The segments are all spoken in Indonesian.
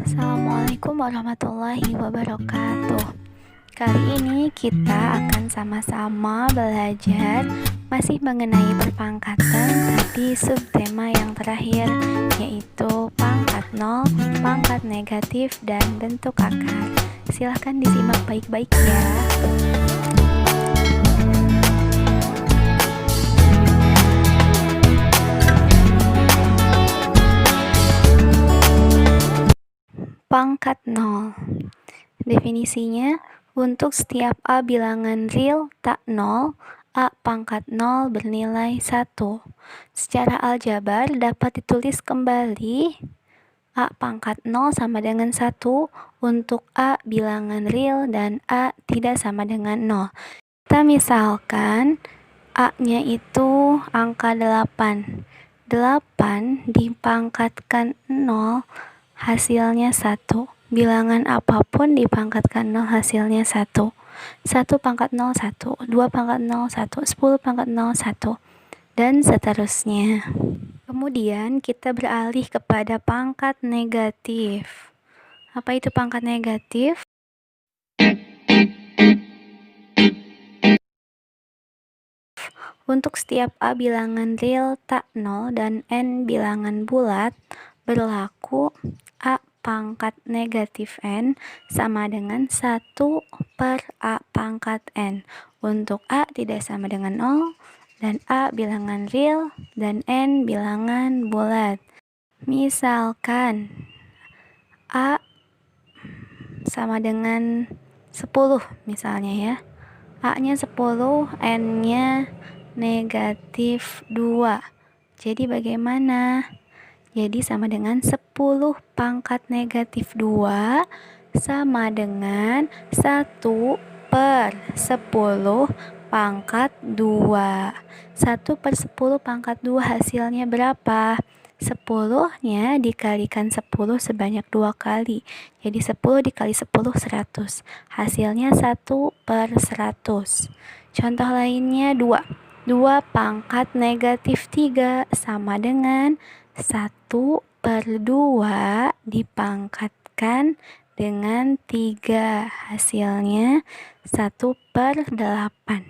Assalamualaikum warahmatullahi wabarakatuh. Kali ini kita akan sama-sama belajar masih mengenai perpangkatan, tapi subtema yang terakhir yaitu pangkat nol, pangkat negatif, dan bentuk akar. Silahkan disimak baik-baik ya. Pangkat nol. Definisinya, untuk setiap A bilangan real tak nol, A pangkat nol bernilai 1. Secara aljabar dapat ditulis kembali A pangkat 0 sama dengan 1 untuk A bilangan real dan A tidak sama dengan 0. Kita misalkan A-nya itu angka 8. 8 dipangkatkan 0 hasilnya 1. Bilangan apapun dipangkatkan 0 hasilnya 1. 1 pangkat 0 1, 2 pangkat 0 1, 10 pangkat 0 1, dan seterusnya. Kemudian kita beralih kepada pangkat negatif. Apa itu pangkat negatif? Untuk setiap A bilangan real tak 0 dan N bilangan bulat, berlaku A pangkat negatif N sama dengan 1 per A pangkat N. Untuk A tidak sama dengan 0 dan A bilangan real dan N bilangan bulat. Misalkan A sama dengan 10 misalnya ya. A-nya 10, N-nya negatif 2. Jadi bagaimana? Jadi sama dengan 10 pangkat negatif 2 sama dengan 1 per 10 pangkat 2. 1 per 10 pangkat 2 hasilnya berapa? 10-nya dikalikan 10 sebanyak 2 kali. Jadi 10 dikali 10 100. Hasilnya 1 per 100. Contoh lainnya 2. 2 pangkat negatif 3 sama dengan 1 per 2 dipangkatkan dengan 3. Hasilnya 1 per 8.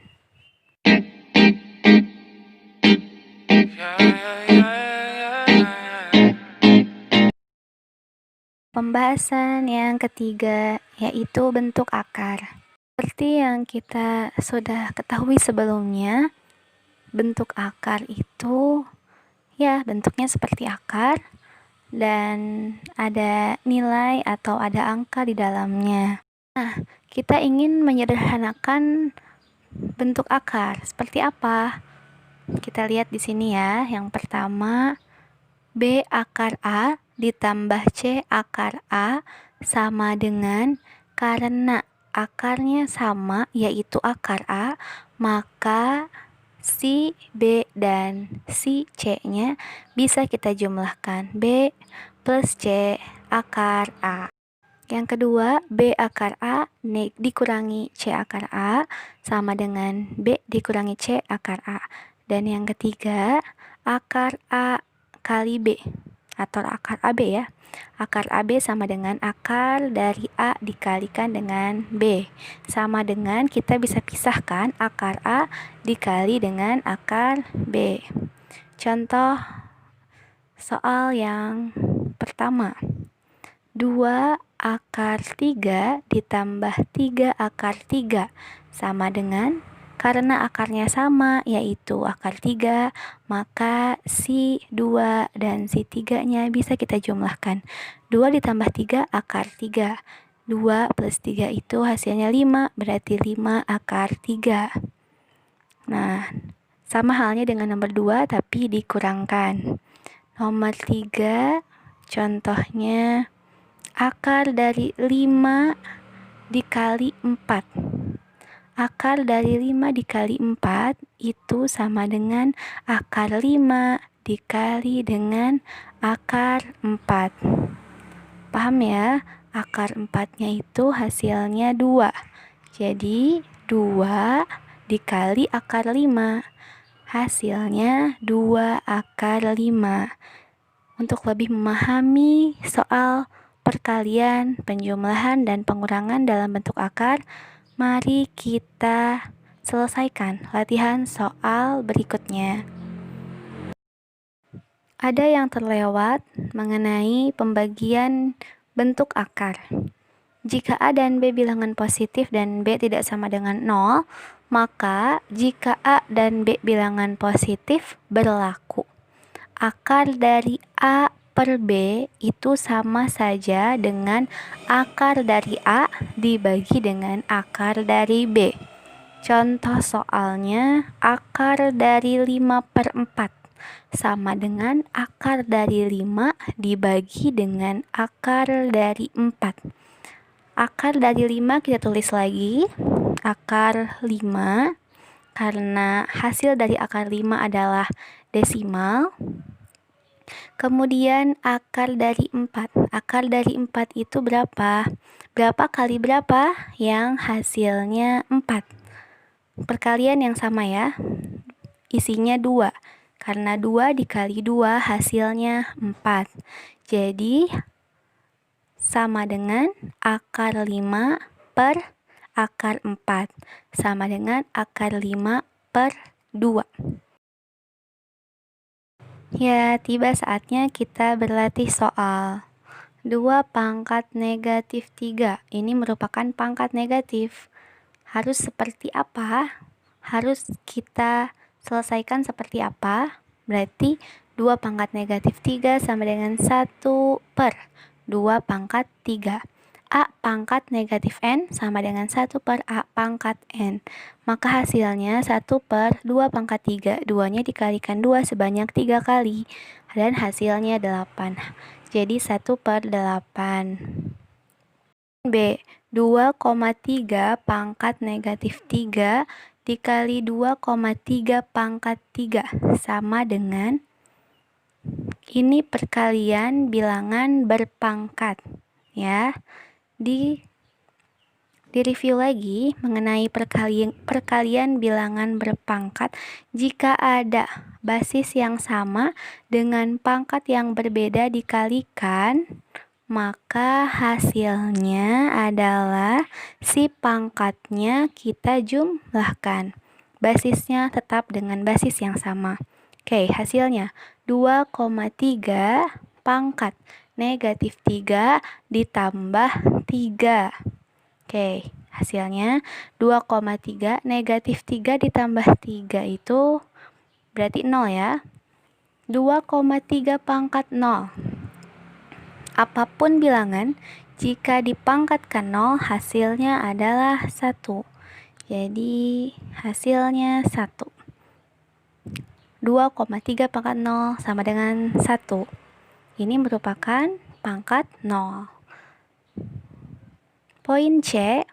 Pembahasan yang ketiga yaitu bentuk akar. Seperti yang kita sudah ketahui sebelumnya, bentuk akar itu ya bentuknya seperti akar dan ada nilai atau ada angka di dalamnya. Nah, kita ingin menyederhanakan bentuk akar. Seperti apa? Kita lihat di sini ya. Yang pertama, B akar A ditambah C akar A sama dengan, karena akarnya sama yaitu akar A, maka si B dan si C-nya bisa kita jumlahkan. B plus C akar A. Yang kedua, B akar A dikurangi C akar A sama dengan B dikurangi C akar A. Dan yang ketiga, akar A kali B atau akar AB ya. Akar AB sama dengan akar dari A dikalikan dengan B. Sama dengan kita bisa pisahkan akar A dikali dengan akar B. Contoh soal yang pertama. 2 akar 3 ditambah 3 akar 3 sama dengan, karena akarnya sama yaitu akar 3, maka si 2 dan si 3-nya bisa kita jumlahkan. 2 ditambah 3 akar 3. 2 plus 3 itu hasilnya 5, berarti 5 akar 3. Nah, sama halnya dengan nomor 2 tapi dikurangkan. Nomor 3, contohnya akar dari 5 dikali 4. Akar dari 5 dikali 4 itu sama dengan akar 5 dikali dengan akar 4. Paham ya? Akar 4-nya itu hasilnya 2. Jadi 2 dikali akar 5. Hasilnya 2 akar 5. Untuk lebih memahami soal perkalian, penjumlahan, dan pengurangan dalam bentuk akar, mari kita selesaikan latihan soal berikutnya. Ada yang terlewat mengenai pembagian bentuk akar. Jika A dan B bilangan positif dan B tidak sama dengan 0, maka jika A dan B bilangan positif berlaku. Akar dari A per B itu sama saja dengan akar dari A dibagi dengan akar dari B. Contoh soalnya, akar dari 5/4 sama dengan akar dari 5 dibagi dengan akar dari 4. Akar dari 5 kita tulis lagi, akar 5, karena hasil dari akar 5 adalah desimal. Kemudian akar dari 4. Akar dari 4 itu berapa? Berapa kali berapa? Yang hasilnya 4. Perkalian yang sama ya. Isinya 2. Karena 2 dikali 2 hasilnya 4. Jadi sama dengan akar 5 per akar 4. Sama dengan akar 5 per 2. Ya, tiba saatnya kita berlatih soal. 2 pangkat negatif 3. Ini merupakan pangkat negatif. Harus seperti apa? Harus kita selesaikan seperti apa? Berarti 2 pangkat negatif 3 sama dengan 1 per 2 pangkat 3. A pangkat negatif N sama dengan 1 per A pangkat N. Maka hasilnya 1 per 2 pangkat 3. 2-nya dikalikan 2 sebanyak 3 kali. Dan hasilnya 8. Jadi 1 per 8. B. 2,3 pangkat negatif 3 dikali 2,3 pangkat 3 sama dengan, ini perkalian bilangan berpangkat ya. Di review lagi mengenai perkalian bilangan berpangkat. Jika ada basis yang sama dengan pangkat yang berbeda dikalikan, maka hasilnya adalah si pangkatnya kita jumlahkan. Basisnya tetap dengan basis yang sama. Oke, hasilnya 2,3 pangkat negatif 3 ditambah 3. Oke, hasilnya 2,3 negatif 3 ditambah 3 itu berarti 0 ya. 2,3 pangkat 0. Apapun bilangan, jika dipangkatkan 0, hasilnya adalah 1. Jadi, hasilnya 1. 2,3 pangkat 0 sama dengan 1. Ini merupakan pangkat 0. Poin C,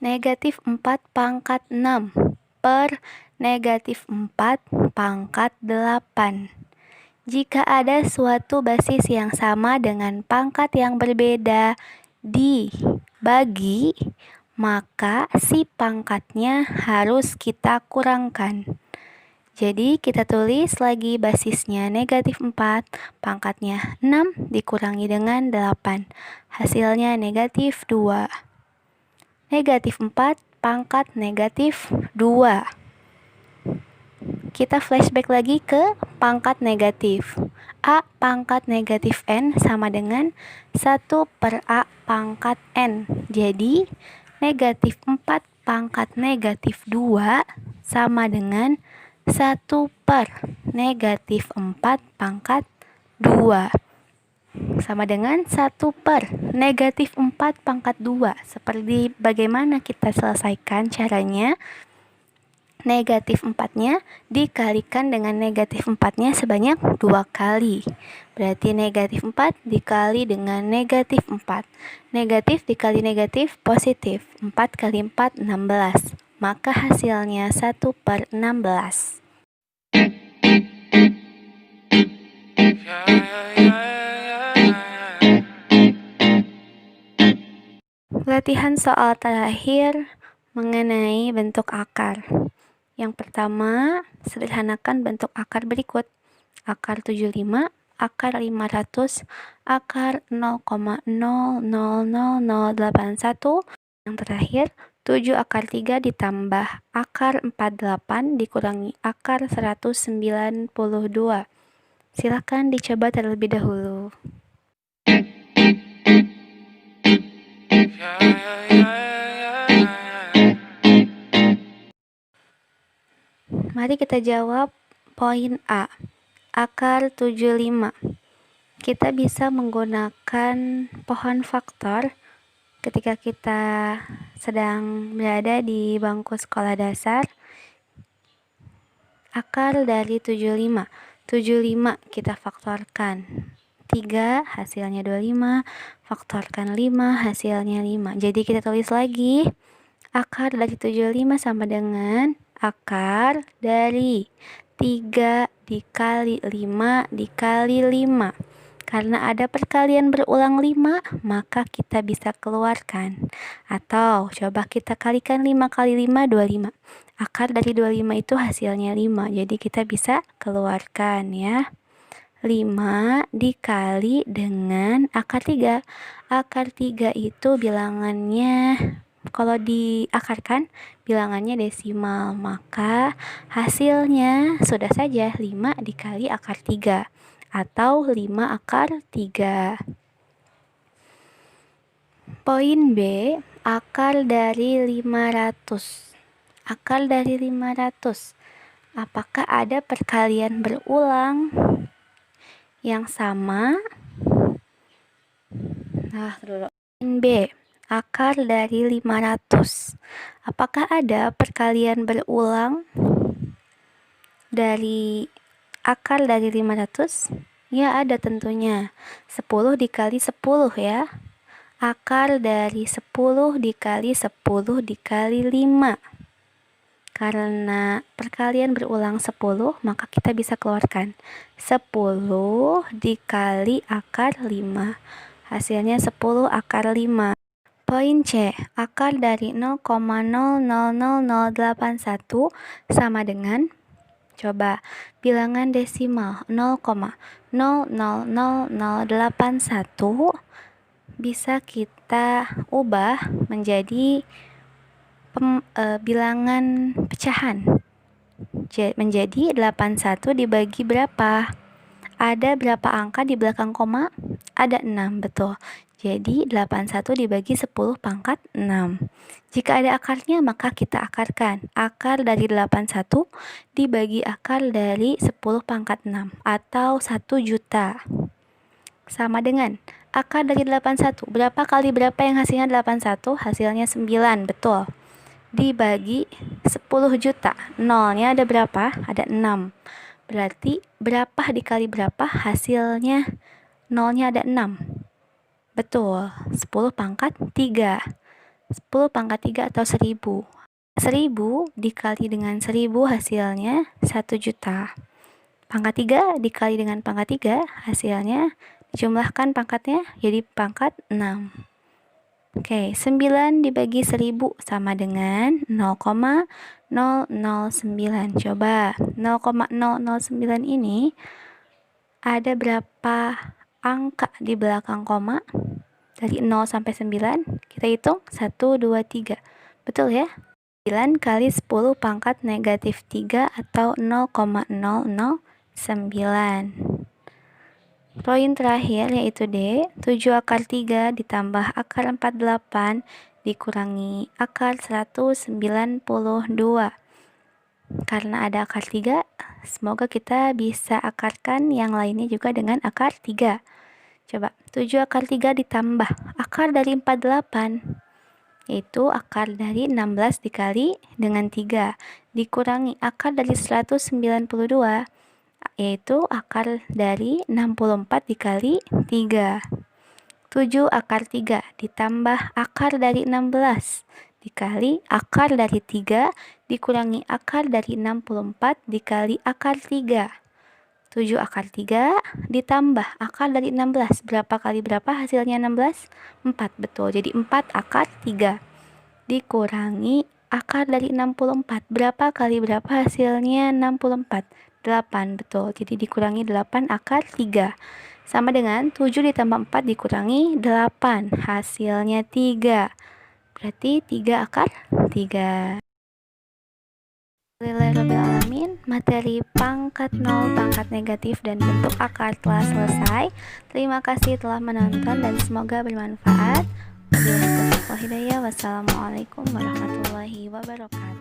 negatif 4 pangkat 6 per negatif 4 pangkat 8. Jika ada suatu basis yang sama dengan pangkat yang berbeda dibagi, maka si pangkatnya harus kita kurangkan. Jadi kita tulis lagi basisnya negatif 4, pangkatnya 6 dikurangi dengan 8. Hasilnya negatif 2. Negatif 4 pangkat negatif 2. Kita flashback lagi ke pangkat negatif. A pangkat negatif N sama dengan 1 per A pangkat N. Jadi negatif 4 pangkat negatif 2 sama dengan 1 per negatif 4 pangkat 2. Sama dengan 1 per negatif 4 pangkat 2. Seperti bagaimana kita selesaikan caranya? Negatif 4-nya dikalikan dengan negatif 4-nya sebanyak 2 kali. Berarti negatif 4 dikali dengan negatif 4. Negatif dikali negatif positif. 4 kali 4, 16. Maka hasilnya 1 per 16. Latihan soal terakhir mengenai bentuk akar. Yang pertama, sederhanakan bentuk akar berikut. Akar 75, akar 500, akar 0,000081. Yang terakhir, 7 akar 3 ditambah akar 48 dikurangi akar 192. Silakan dicoba terlebih dahulu. Mari kita jawab poin A, akar 75. Kita bisa menggunakan pohon faktor ketika kita sedang berada di bangku sekolah dasar. Akar dari 75. 75 kita faktorkan 3, hasilnya 25, faktorkan 5, hasilnya 5. Jadi kita tulis lagi, akar dari 75 sama dengan akar dari 3 dikali 5 dikali 5. Karena ada perkalian berulang 5, maka kita bisa keluarkan. Atau coba kita kalikan 5 kali 5, 25. Akar dari 25 itu hasilnya 5. Jadi kita bisa keluarkan ya. 5 dikali dengan akar 3. Akar 3 itu bilangannya, kalau diakarkan, bilangannya desimal. Maka hasilnya sudah saja 5 dikali akar 3. Atau 5 akar 3. Poin B, akar dari 500. Akar dari 500. Apakah ada perkalian berulang yang sama? Poin B, akar dari 500. Apakah ada perkalian berulang dari akar dari 500? Ya, ada tentunya. 10 dikali 10 ya. Akar dari 10 dikali 10 dikali 5. Karena perkalian berulang 10, maka kita bisa keluarkan 10 dikali akar 5. Hasilnya 10 akar 5. Poin C, akar dari 0,000081 sama dengan, coba bilangan desimal 0,000081 bisa kita ubah menjadi bilangan pecahan. Menjadi 81 dibagi berapa? Ada berapa angka di belakang koma? Ada 6, betul. Jadi 81 dibagi 10 pangkat 6. Jika ada akarnya, maka kita akarkan. Akar dari 81 dibagi akar dari 10 pangkat 6 atau 1 juta. Sama dengan akar dari 81. Berapa kali berapa yang hasilnya 81? Hasilnya 9, betul. Dibagi 10 juta. Nolnya ada berapa? Ada 6. Berarti berapa dikali berapa? Hasilnya nolnya ada 6. Betul. 10 pangkat 3. 10 pangkat 3 atau 1000. 1000 dikali dengan 1000 hasilnya 1 juta. Pangkat 3 dikali dengan pangkat 3 hasilnya, dijumlahkan pangkatnya jadi pangkat 6. Oke, 9 dibagi 1000 sama dengan 0,009. Coba 0,009 ini ada berapa angka di belakang koma? Dari 0 sampai 9, kita hitung 1, 2, 3. Betul ya? 9 kali 10 pangkat negatif 3 atau 0,009. Poin terakhir yaitu D, 7 akar 3 ditambah akar 48 dikurangi akar 192. Karena ada akar 3, semoga kita bisa akarkan yang lainnya juga dengan akar 3. Coba, 7 akar 3 ditambah akar dari 48, yaitu akar dari 16 dikali dengan 3, dikurangi akar dari 192, yaitu akar dari 64 dikali 3. 7 akar 3 ditambah akar dari 16 dikali akar dari 3 dikurangi akar dari 64 dikali akar 3. 7 akar 3 ditambah akar dari 16. Berapa kali berapa hasilnya 16? 4, betul. Jadi 4 akar 3 dikurangi akar dari 64. Berapa kali berapa hasilnya 64? 8, betul. Jadi dikurangi 8 akar 3. Sama dengan 7 ditambah 4 dikurangi 8. Hasilnya 3. Berarti 3 akar 3. Alhamdulillahirrahmanirrahim, materi pangkat nol, pangkat negatif, dan bentuk akar telah selesai. Terima kasih telah menonton dan semoga bermanfaat. Wassalamualaikum warahmatullahi wabarakatuh.